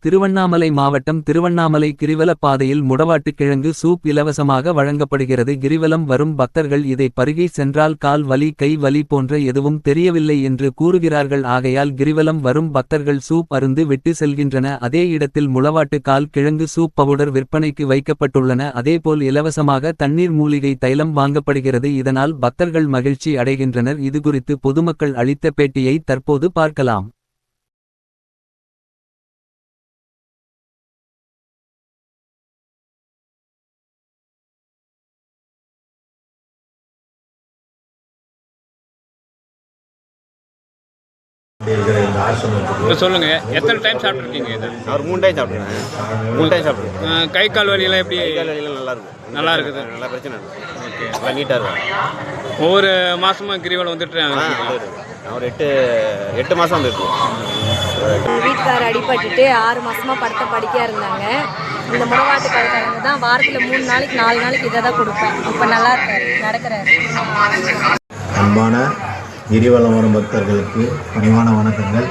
திருவண்ணாமலை மாவட்டம் திருவண்ணாமலை கிரிவல பாதையில் முடவாட்டுக் கிழங்கு சூப் இலவசமாக வழங்கப்படுகிறது. கிரிவலம் வரும் பக்தர்கள் இதை பருகி சென்றால் கால் வலி கை வலி போன்ற எதுவும் தெரியவில்லை என்று கூறுகிறார்கள். ஆகையால் கிரிவலம் வரும் பக்தர்கள் சூப் அருந்து விட்டு செல்கின்றன. அதே இடத்தில் முளவாட்டு கால் கிழங்கு சூப் பவுடர் விற்பனைக்கு வைக்கப்பட்டுள்ளன. அதேபோல் இலவசமாக தண்ணீர் மூலிகை தைலம் வாங்கப்படுகிறது. இதனால் பக்தர்கள் மகிழ்ச்சி அடைகின்றனர். இதுகுறித்து பொதுமக்கள் அளித்த பேட்டியை தற்போது பார்க்கலாம். சொல்லுங்க, எத்தனை டைம் சாப்பிட்ருக்கீங்க? இது அவர் 3 டைம் சாப்பிட்ருக்கேன். 3 டைம் சாப்பிட்ருக்கேன். கை கால் வலியெல்லாம் எப்படி? கை கால் வலியெல்லாம் நல்லா இருக்கும். நல்லா இருக்குது. நல்லா பிரச்சனை இல்லை. ஓகே, நல்லா நீட்டாக இருக்கும். ஒவ்வொரு மாதமும் கிரிவலம் வந்துட்டு அவர் 8 மாதம் வந்துருக்கு. வீட்டுக்காரர் அடிபட்டுட்டு 6 மாசமா படுத்த படிக்கையா இருந்தாங்க. இந்த முடவாட்டு கால்காரங்க தான் வாரத்தில் 3 நாளைக்கு 4 நாளைக்கு இதை தான் கொடுப்பேன். இப்போ நல்லா இருக்காரு, நடக்கிறாரு. அன்பான கிரிவலம் வரும் பக்தர்களுக்கு பணிவான வணக்கங்கள்.